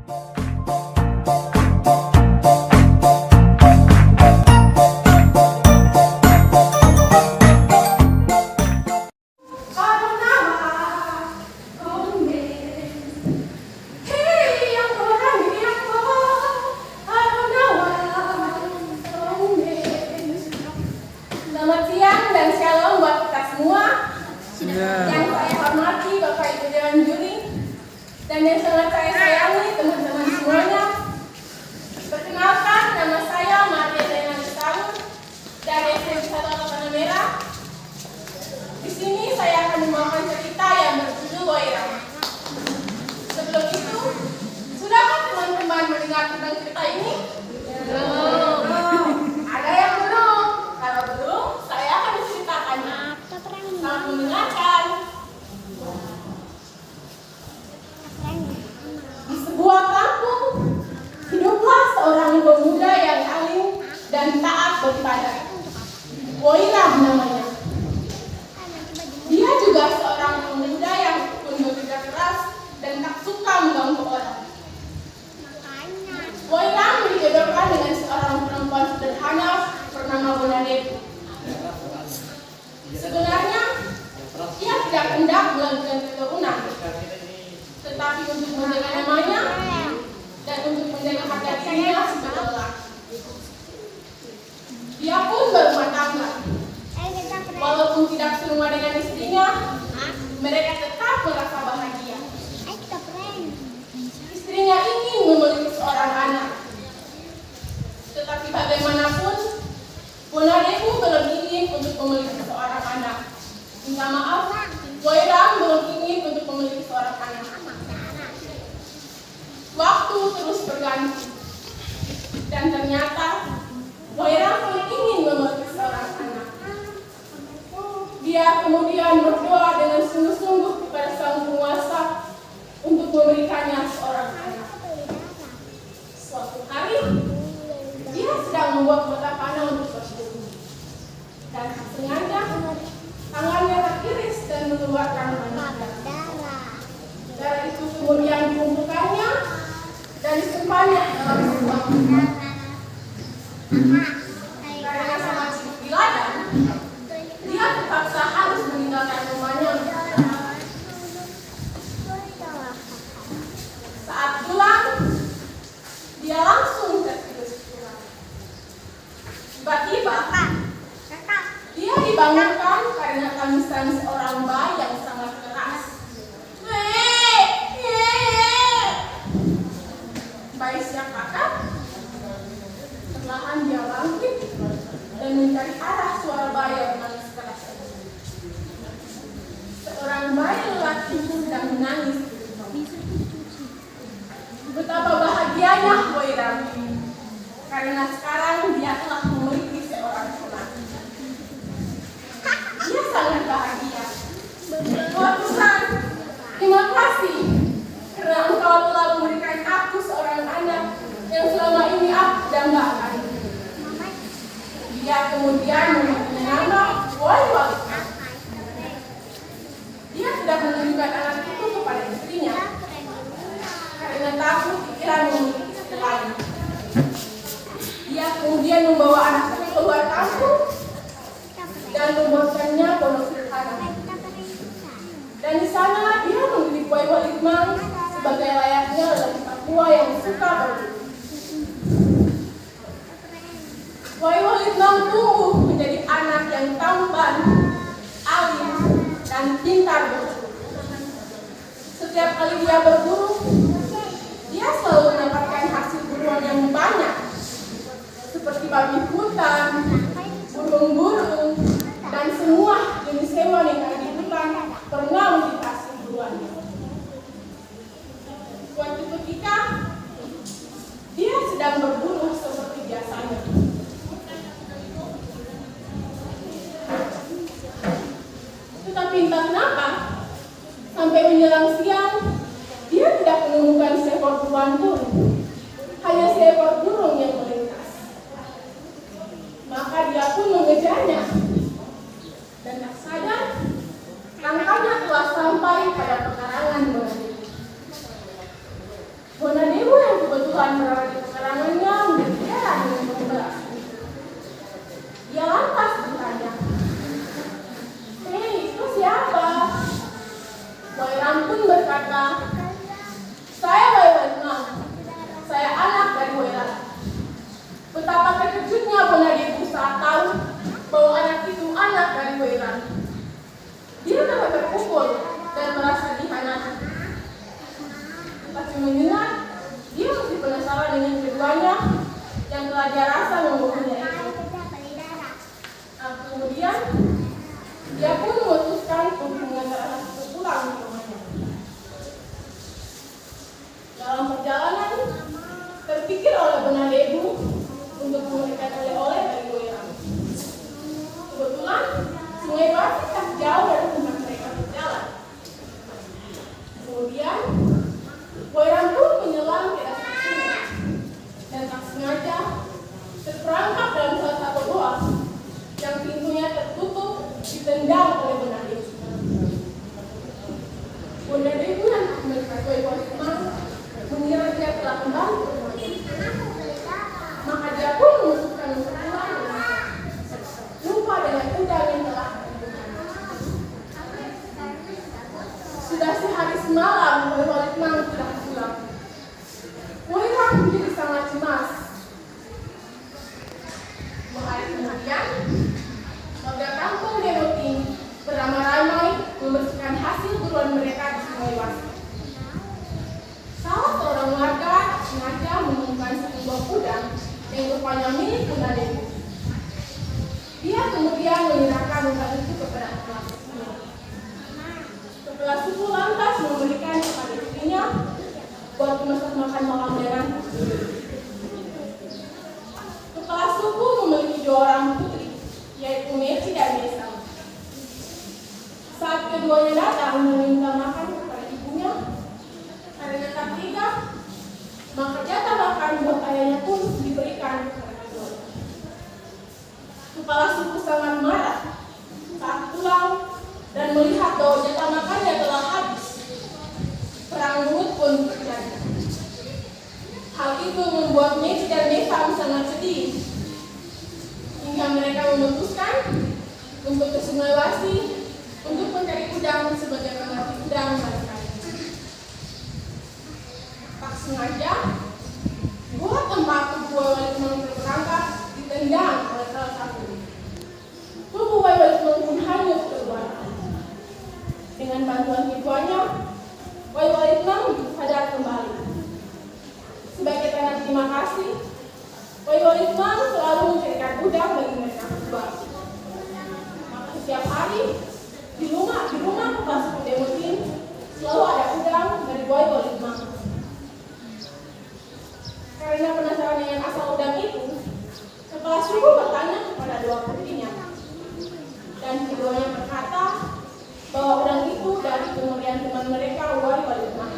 Selamat siang dan shalom buat kita semua. Yang saya hormati Bapak Ibu Dewan Juri dan yang sangat saya sayangi teman-teman semuanya. Perkenalkan, nama saya Maria Dena Lestari dari SMP 1 Tanah Merah. Di sini saya akan membawakan cerita yang berjudul Wairang. Sebelum itu, sudahkah teman-teman mendengar tentang cerita ini? Ada yang belum? Kalau belum, saya akan menceritakannya. Selamat mendengarkan. Di sebuah kampung, hiduplah seorang pemuda yang alim dan taat beribadah. Wairang namanya. Dia juga seorang pemuda yang pun bekerja keras dan tak suka mengganggu orang. Wairang dijodohkan dengan seorang perempuan sederhana bernama Bonadebu. Sebenarnya, ia tidak hendak melanjutkan keturunan, tetapi untuk menjaga namanya dan untuk menjaga harga dirinya sebagai lelaki. Dia pun berumah tangga. Walaupun tidak serumah dengan istrinya, mereka tetap merasa bahagia. Istrinya ingin memiliki seorang anak. Tetapi bagaimanapun, Bonadebu belum ingin untuk memiliki seorang anak. Minta maaf, Wairang belum ingin untuk memiliki seorang anak. Waktu terus berganti, dan ternyata Wairang belum ingin memiliki seorang anak. Dia kemudian berdoa dengan sungguh-sungguh kepada Sang Penguasa untuk memberikannya seorang anak. Suatu hari, dia sedang membuat mata panah untuk berburu, dan sengaja tangannya teriris dan mengeluarkan banyak darah. Darah itu kemudian dikumpulkannya dan disimpannya dalam sebuah kotak. Karena sangat sibuk di ladang, dia terpaksa harus meninggalkan rumahnya. Saat pulang, dia langsung tertidur. Tiba-tiba, dia dibangunkan karena tangisan seorang bayi yang sangat keras. Bayi siapakah? Perlahan dia bangkit dan mencari arah suara bayi yang menangis keras. Seorang bayi lelaki sedang menangis. Betapa bahagianya Wairang karena sekarang dia telah memiliki seorang anak. Dia sangat bahagia. Oh Tuhan, terima kasih karena Engkau telah memberikan aku seorang anak yang selama ini aku dambakan. Dia kemudian memberi nama Wairang. Dia sudah menunjukkan anak itu kepada istrinya karena takut pikiran memiliki istri lain. Dia kemudian membawa anak itu keluar kampung dan membuatkannya pondok sederhana. Dan di sana dia memilih Wairang sebagai layaknya lelaki Papua yang suka berburu. Wairang tumbuh menjadi anak yang tampan, alim, dan pintar berburu. Setiap kali dia berburu, dia selalu mendapatkan hasil buruan yang banyak, seperti babi hutan, burung-burung, dan semua jenis hewan yang ada di hutan pernah menjadi hasil buruannya. Suatu ketika, dia sedang berburu seperti biasanya. Tetapi entah kenapa, sampai menjelang siang, dia tidak menemukan seekor buruan pun. Hanya seekor burung yang melintas. Maka dia pun mengejarnya. Dan tak sadar, langkahnya telah sampai pada pekarangan Bonadebu. Bonadebu Tuhan berada di pekarangannya menjadi heran dengan pembelas. Dia lantas bertanya, "Hei, itu siapa?" Wairam pun berkata, "Saya Wairam. Saya anak dari Wairam." Betapa terkejutnya Bonadibu saat tahu bahwa anak itu anak dari Wairam. Dia tambah terpukul dan merasa dihianati. Tetapi mendengar, dia masih penasaran dengan keduanya yang telah dia rasa membohonginya itu. Nah, kemudian dia pun memutuskan untuk mengantar anak itu pulang ke rumahnya. Dalam perjalanan, terpikir oleh Bonadibu untuk memberikan oleh-oleh bagi Wairam. Kebetulan Sungai Wasi tak jauh dari tempat mereka berjalan. Kemudian Wairam pun menyelam ke dasar sungai dan tak sengaja terperangkap dalam salah satu goa yang pintunya tertutup ditendang oleh Bonadibu. Bonadibu yang melihat Wairam mengira dia telah kembali ke rumahnya. Maka dia pun memutuskan untuk pulang lupa dengan udang yang telah dibunuhnya. Sudah sehari semalam Wairam tidak pulang. Wairam menjadi sangat cemas. Hari kemudian, warga kampung Demoting beramai-ramai membersihkan hasil buruan mereka di Sungai Wasi. Salah seorang warga sengaja menemukan sebuah udang yang rupanya milik Bonadibu. Dia kemudian menyerahkan udang itu kepada kepala suku. Kepala suku lantas memberikan kepada istrinya buat memasak makan malam dengan. Kepala suku memiliki 2 orang putri, yaitu Meci dan Mesa. Saat keduanya datang meminta makan kepada ibunya, karena tak tega, maka jatah makan buat ayahnya pun diberikan kepada keduanya. Kepala suku sangat marah saat pulang dan melihat bahwa jatah makannya telah habis. Perang mulut pun terjadi. Hal itu membuat Meci dan Mesa sangat sedih, hingga mereka memutuskan untuk ke Sungai Wasi untuk mencari udang sebagai pengganti udang mereka. Tak sengaja, buat tempat tubuh Wairam terperangkap ditendang oleh salah satu. Tubuh Wairam pun hanyut keluar. Dengan bantuan keduanya, Wairam sadar kembali. Sebagai tanda terima kasih, Wairam selalu mencarikan udang bagi mereka berdua. Maka setiap hari di rumah kepala suku Demoting selalu ada udang dari Wairam. Karena penasaran dengan asal udang itu, kepala suku bertanya kepada 2 putrinya, dan keduanya berkata bahwa udang itu dari pemberian teman mereka Wairam.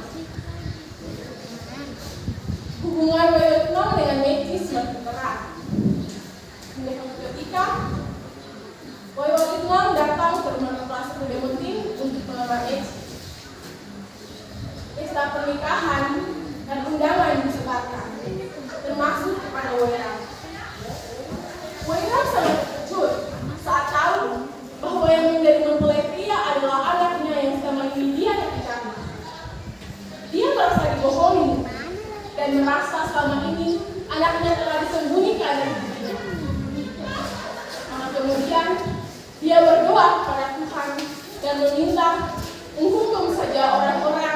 Hubungan Wairam dengan Meci semakin erat. Hingga suatu ketika Wairam datang ke rumah kepala suku Demoting untuk melamar Meci. Pesta pernikahan dan undangan disebarkan, termasuk kepada Wairam. Wairam sangat terkejut saat tahu bahwa yang menjadi mempelai pria adalah anaknya yang selama ini dia nyakitkan. Dia merasa dibohongi dan merasa selama ini anaknya telah disembunyikan dari dirinya. Maka kemudian dia berdoa kepada Tuhan dan meminta menghukum saja orang-orang